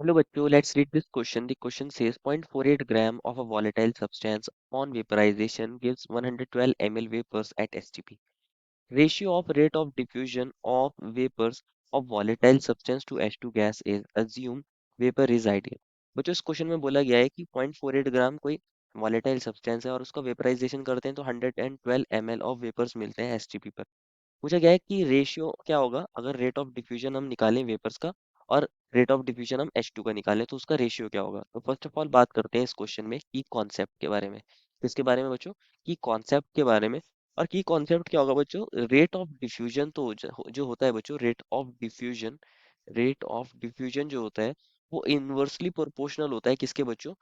Hello bachcho, let's read this question. The question says 0.48 gram of a volatile substance on vaporization gives 112 ml vapors at STP. Ratio of rate of diffusion of vapors of volatile substance to H2 gas is assume vapor is ideal. बच्चों इस question में बोला गया है कि 0.48 ग्राम कोई volatile substance है और उसका वेपराइजेशन करते हैं तो 112 ml ऑफ वेपर्स मिलते हैं एसटीपी पर। पूछा गया है कि रेशियो क्या होगा अगर रेट ऑफ डिफ्यूजन हम निकालें वेपर्स का और रेट ऑफ डिफ्यूजन हम H2 का निकालें तो उसका रेशियो क्या होगा। तो फर्स्ट ऑफ ऑल बात करते हैं इस क्वेश्चन में की कॉन्सेप्ट के बारे में। किसके बारे में बच्चों? की कॉन्सेप्ट के बारे में। और की कॉन्सेप्ट क्या होगा बच्चों? रेट ऑफ डिफ्यूजन तो जो होता है बच्चों, रेट ऑफ डिफ्यूजन जो होता है वो इनवर्सली प्रोपोर्शनल होता है किसके बच्चों?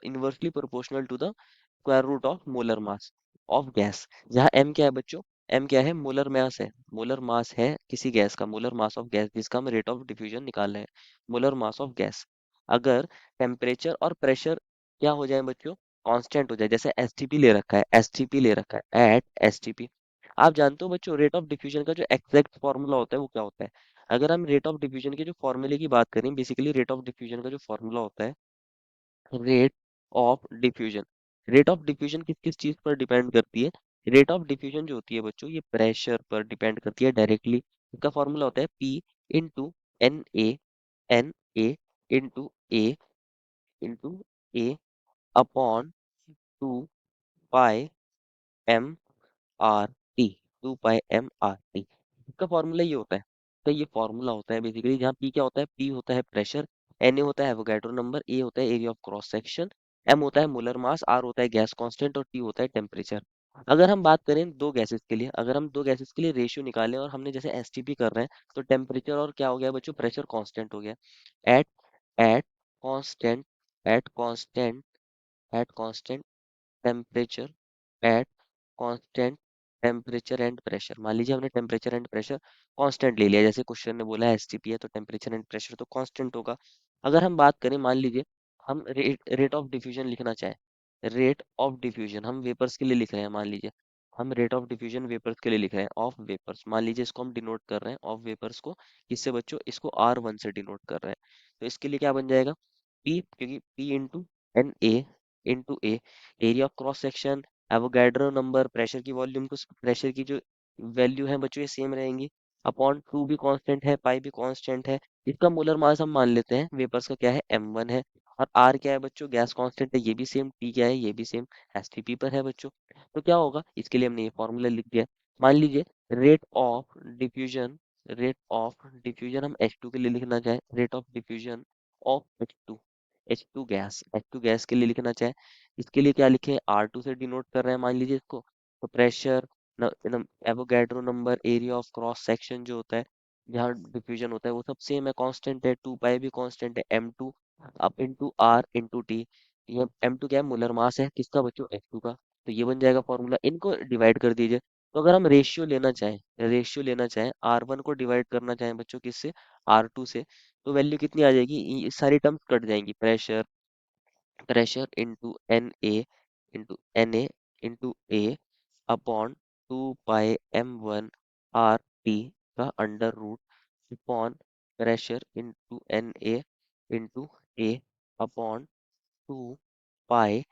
Inversely proportional to the square root of molar mass of gas. जहाँ एम क्या है बच्चों? एम क्या है? मोलर मास है। मोलर मास है किसी गैस का, मोलर मास ऑफ गैस जिसका हम रेट ऑफ डिफ्यूजन निकाल रहे हैं, मोलर मास ऑफ गैस। अगर टेम्परेचर और प्रेशर क्या हो जाए बच्चों? कांस्टेंट हो जाए, जैसे एसटीपी ले रखा है, एसटीपी ले रखा है एट एसटीपी। आप जानते हो बच्चों रेट ऑफ डिफ्यूजन का जो एग्जैक्ट फॉर्मूला होता है वो क्या होता है? अगर हम रेट ऑफ डिफ्यूजन के जो फॉर्मूले की बात करें, बेसिकली रेट ऑफ डिफ्यूजन का जो फॉर्मूला होता है, rate of diffusion. Rate of diffusion किस किस चीज पर डिपेंड करती है? रेट ऑफ डिफ्यूजन जो होती है बच्चों ये प्रेशर पर डिपेंड करती है डायरेक्टली। इसका फॉर्मूला होता है P into N A into A into A upon 2 pi M R T. 2 pi M R T इसका फॉर्मूला ये होता है। तो ये फॉर्मूला होता है बेसिकली, जहाँ पी क्या होता है? पी होता है प्रेशर, एन ए होता है एवोगैड्रो नंबर, ए होता है area of cross section, M होता है मोलर मास, आर होता है गैस कांस्टेंट और टी होता है टेम्परेचर। अगर हम बात करें दो गैसेस के लिए, अगर हम दो गैसेस के लिए रेशियो निकालें और हमने जैसे एसटीपी कर रहे हैं तो टेम्परेचर और क्या हो गया बच्चों? प्रेशर कांस्टेंट हो गया। At at constant at constant at constant temperature at constant temperature and pressure. मान लीजिए हमने टेम्परेचर एंड प्रेशर कांस्टेंट ले लिया, जैसे क्वेश्चन ने बोला है एसटीपी है तो टेम्परेचर एंड प्रेशर तो कांस्टेंट होगा। अगर हम बात करें, मान लीजिए हम रेट ऑफ डिफ्यूजन लिखना चाहें, रेट ऑफ डिफ्यूजन हम वेपर्स के लिए लिख रहे हैं, मान लीजिए हम रेट ऑफ डिफ्यूजन वेपर्स के लिए लिख रहे हैं, ऑफ वेपर्स मान लीजिए इसको हम डिनोट कर रहे हैं ऑफ वेपर्स को, किससे बच्चों? इसको R1 से डिनोट कर रहे हैं। तो इसके लिए क्या बन जाएगा? P, क्योंकि P into N A area of cross section, Avogadro number, pressure की वॉल्यूम को, प्रेशर की जो वैल्यू है बच्चों ये सेम रहेंगी, अपॉन 2 भी कांस्टेंट है, पाई भी कांस्टेंट है। इसका मोलर मास हम मान लेते हैं वेपर्स का क्या है? M1 है। और आर क्या है बच्चों? गैस कांस्टेंट है, ये भी सेम। टी क्या है? ये भी सेम एसटीपी पर है बच्चों। तो क्या होगा? इसके लिए हमने ये फॉर्मूला लिख दिया। मान लीजिए rate of diffusion, rate of diffusion हम H2 के लिए लिखना चाहें, rate of diffusion of H two gas के लिए लिखना चाहें, इसके लिए क्या लिखे? R2 से डिनोट कर रहे हैं मान लीजिए इसको। तो pressure, Avogadro number, area of cross section जो होता है जहाँ डिफ्यूजन होता है वो सब सेम है, कांस्टेंट है, 2 पाई भी कांस्टेंट है, M2 अब इंटू आर इंटू टी। ये M2 क्या है? मोलर मास है किसका बच्चों? H2 का। तो ये बन जाएगा फॉर्मूला, इनको डिवाइड कर दीजिए। तो अगर हम रेशियो लेना चाहें R1 को डिवाइड करना चाहें बच्चों किससे? R2 से, तो वैल्यू कितनी आ जाएगी? ये सारी टर्म्स कट जाएंगी, pressure pressure into N A into A upon 2 pi M1 R T का under root upon pressure into N A upon 2 pi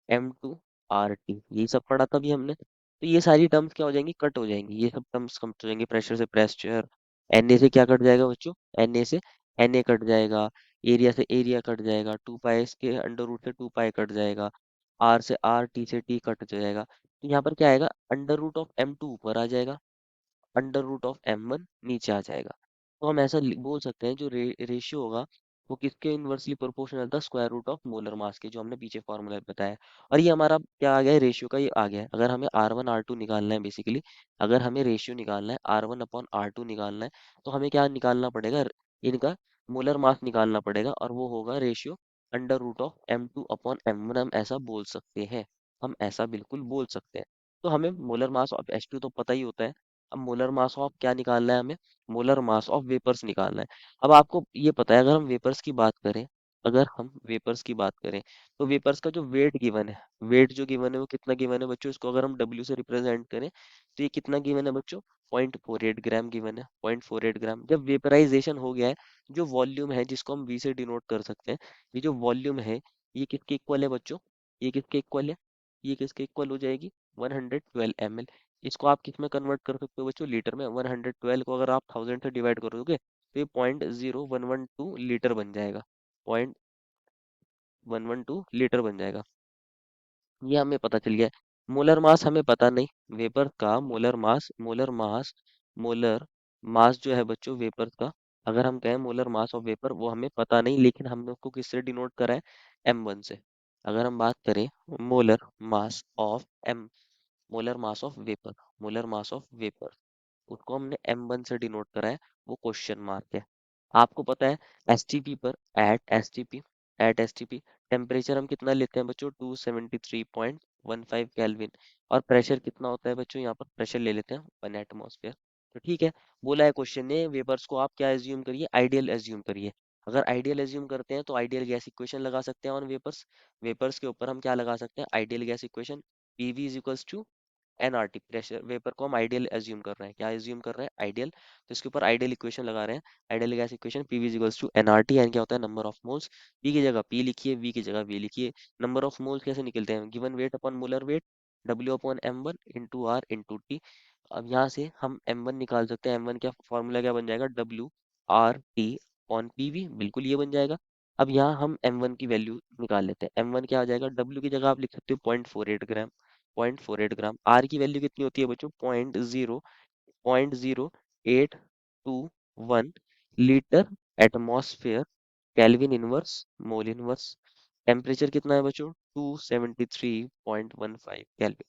M2 R T। यही सब पढ़ा था अभी हमने। तो ये सारी टर्म्स क्या हो जाएंगी? कट हो जाएंगी, ये सब टर्म्स कट हो जाएंगी। प्रेशर से प्रेशर, एन ए से क्या कट जाएगा बच्चों? एन ए से एन ए कट जाएगा, एरिया से एरिया कट जाएगा, 2 पाई के अंडर रूट से 2 पाई कट जाएगा, आर से आर, टी से टी कट जाएगा। तो यहाँ पर क्या आएगा? अंडर रूट ऑफ M2 ऊपर आ जाएगा, अंडर रूट ऑफ M1 नीचे आ जाएगा। तो हम ऐसा बोल सकते हैं जो रेशियो होगा वो किसके इनवर्सली प्रोपोर्शनल था? Square root of molar mass के, जो हमने पीछे फॉर्मूला बताया। और ये हमारा क्या आ गया है? रेशियो का ये आ गया है। अगर हमें R1 R2 निकालना है बेसिकली, अगर हमें रेशियो निकालना है R1/R2 निकालना है, तो हमें क्या निकालना पड़ेगा? इनका मोलर मास निकालना पड़ेगा और वो होगा ratio under root of M2/M1। हम ऐसा बोल सकते हैं, हम ऐसा बिल्कुल बोल सकते हैं। तो हमें मोलर मास ऑफ H2 तो पता ही होता है। अब मोलर मास ऑफ क्या निकालना है हमें? मोलर मास ऑफ वेपर्स निकालना है। अब आपको ये पता है, अगर हम वेपर्स की बात करें अगर हम वेपर्स की बात करें तो वेपर्स का जो वेट गिवन है, वेट जो गिवन है वो कितना गिवन है बच्चों, इसको अगर हम डब्ल्यू से रिप्रेजेंट करें तो ये कितना गिवन है बच्चों, 0.48 ग्राम गिवन है, 0.48 ग्राम। जब वेपराइजेशन हो गया है, जो वॉल्यूम है जिसको हम वी से डिनोट कर सकते हैं, ये जो वॉल्यूम है ये किसके इक्वल है बच्चों, ये किसके इक्वल है, ये किसके इक्वल हो जाएगी, 112 ml। इसको आप किस में कन्वर्ट कर सकते हो बच्चों, लीटर में। 112 को अगर आप 1000 से डिवाइड करोगे तो ये 0.0112 लीटर बन जाएगा, 0.112 लीटर बन जाएगा। ये हमें पता चल गया। मोलर मास हमें पता नहीं, वेपर का मोलर मास जो है बच्चों वेपर का, अगर हम कहें मोलर मास ऑफ वेपर, वो हमें पता नहीं, लेकिन हमने उसको किससे डिनोट करा है, M1 से। अगर हम बात करें molar mass of M molar mass of vapour, molar mass of vapour, उसको हमने M1 से डिनोट करा है, वो क्वेश्चन मार्क है। आपको पता है एसटीपी पर, एट एसटीपी टेम्परेचर हम कितना लेते हैं बच्चों, 273.15 केल्विन। और प्रेशर कितना होता है बच्चों, यहाँ पर प्रेशर ले लेते हैं 1 एटमॉस्फेयर। तो ठीक है, बोला है क्वेश्चन ने वेपर्स को आप क्या एज्यूम करिए, आइडियल एज्यूम करिए। अगर आइडियल एज्यूम करते हैं तो आइडियल गैस इक्वेशन लगा सकते हैं ऑन वेपर्स। वेपर्स के ऊपर हम क्या लगा सकते हैं, ideal gas equation, PV is equals to NRT, pressure vapour को हम आइडियल एज्यूम कर रहे हैं, क्या एज्यूम कर रहे हैं, आइडियल। तो इसके ऊपर आइडियल इक्वेशन लगा रहे हैं, ideal gas equation PV equals to NRT. N क्या होता है, नंबर ऑफ मोल्स। पी की जगह पी लिखिए, वी की जगह वी लिखिए। नंबर ऑफ मोल्स कैसे निकलते हैं, given weight upon molar weight, W upon M1 into R into T. अब यहाँ से हम M1 निकाल सकते हैं, M1 क्या फॉर्मूला क्या बन जाएगा, WRT ऑन पीवी, बिल्कुल ये बन जाएगा। अब यहाँ हम M1 की वैल्यू निकाल लेते हैं, M1 क्या आ जाएगा, W की जगह आप लिख सकते हो 0.48 ग्राम, 0.48 ग्राम। आर की वैल्यू कितनी होती है बच्चों, 0.0821 litre atmosphere kelvin inverse mole inverse. Temperature कितना है बच्चों, 273.15 केल्विन।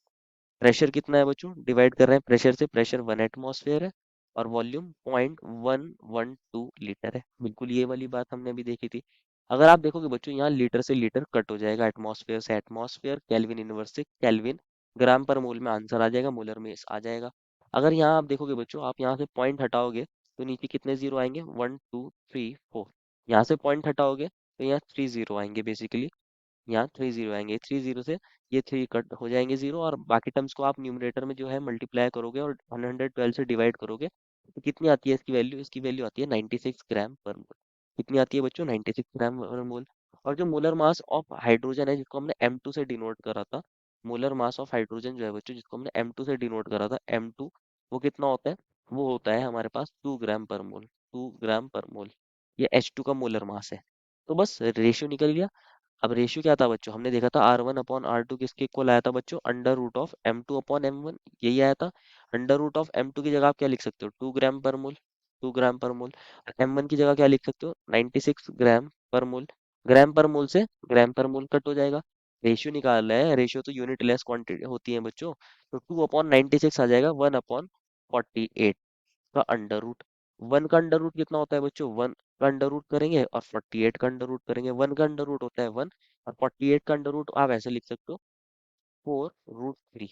प्रेशर कितना है बच्चों, डिवाइड कर रहे हैं प्रेशर से, प्रेशर 1 एटमॉस्फेयर है। और वॉल्यूम 0.112 लीटर है, बिल्कुल ये वाली बात हमने अभी देखी थी। अगर आप देखोगे बच्चों यहाँ लीटर से लीटर कट हो जाएगा, एटमॉस्फेयर से एटमॉस्फेयर, केल्विन इनवर्स से केल्विन, ग्राम पर मोल में आंसर आ जाएगा, मोलर में आ जाएगा। अगर यहाँ आप देखोगे बच्चों, आप यहाँ से पॉइंट हटाओगे तो नीचे कितने जीरो आएंगे, 1 2 3 4। यहाँ से पॉइंट हटाओगे तो यहाँ 3 जीरो आएंगे बेसिकली, यहाँ 3 जीरो आएंगे, 3 जीरो से ये 3 कट हो जाएंगे जीरो, और बाकी टर्म्स को आप न्यूमरेटर में जो है मल्टीप्लाई करोगे और 112 से डिवाइड करोगे तो कितनी आती है इसकी वैल्यू, इसकी वैल्यू आती है 96 ग्राम पर मोल। कितनी आती है बच्चों, 96 ग्राम पर मोल। और जो मोलर मास ऑफ हाइड्रोजन है जिसको हमने M2 से डिनोट करा था, मोलर मास ऑफ हाइड्रोजन जो है बच्चों जिसको हमने M2 से डिनोट करा था, M2, वो कितना होता है, वो होता है हमारे पास 2 ग्राम पर मोल, 2 ग्राम पर मोल। ये H2 का मोलर मास है। तो बस रेशियो निकल गया। अब रेशियो क्या था बच्चों, हमने देखा था R1/R2 किसके इक्वल आया था बच्चों, अंडर रूट ऑफ M2/M1, यही आया था। अंडर रूट ऑफ M2 की जगह आप क्या लिख सकते हो, 2 ग्राम पर मोल, 2 ग्राम पर मोल। और M1 की जगह क्या लिख सकते हो, 96 ग्राम पर मोल। ग्राम पर मोल से ग्राम पर मोल कट हो जाएगा। रेशियो निकाल रहे हैं, रेशियो तो यूनिट लेस क्वांटिटी होती है बच्चों। तो 2/96 आ जाएगा, 1/48 का अंडर रूट। 1 का अंडर रूट कितना होता है बच्चों, 1 का अंडर रूट करेंगे और 48 का अंडर रूट करेंगे। 1 का अंडर रूट होता है 1, और 48 का अंडर रूट आप ऐसे लिख सकते हो, 4√3।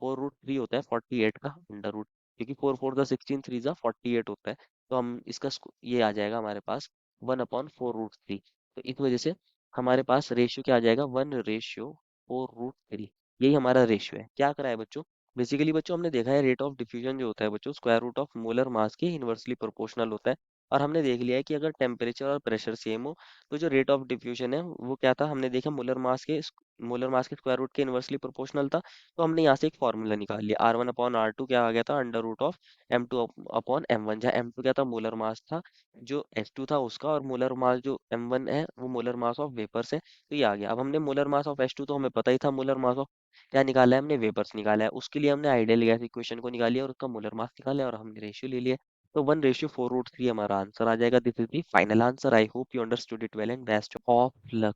4√3 होता है 48 का अंडर रूट, क्योंकि 4 4 16, 3 जा 48 होता है। तो हम इसका ये आ जाएगा हमारे पास 1/4√3। तो इस वजह से हमारे पास रेशियो क्या आ जाएगा, 1:4√3। यही हमारा रेशियो है। क्या करा है बच्चों, बेसिकली बच्चों हमने देखा है रेट ऑफ डिफ्यूजन जो होता है बच्चों, square root of molar mass के इनवर्सली प्रोपोर्शनल होता है। और हमने देख लिया है कि अगर टेम्परेचर और प्रेशर सेम हो तो जो रेट ऑफ डिफ्यूजन है वो क्या था, हमने देखा मोलर मास के स्क्वायर रूट के इनवर्सली प्रोपोर्शनल था। तो हमने यहाँ से एक फॉर्मूला निकाल लिया, R1/R2 क्या आ गया था, अंडर रूट ऑफ M2/M1, जहाँ M2 क्या था, मोलर मास था जो H2 था उसका, और मोलर मास जो M1 है वो मोलर मास ऑफ वेपर्स है। तो ये आ गया। अब हमने मोलर मास ऑफ H2 तो हमें पता ही था, मोलर मास ऑफ क्या निकाला है हमने, वेपर्स निकाला है। उसके लिए हमने आइडियल गैस इक्वेशन को निकाल लिया और उसका मोलर मास निकाला है और हमने रेशियो ले लिया। तो 1:4√3 हमारा आंसर आ जाएगा। This is the final answer. I hope you understood it well and best of luck.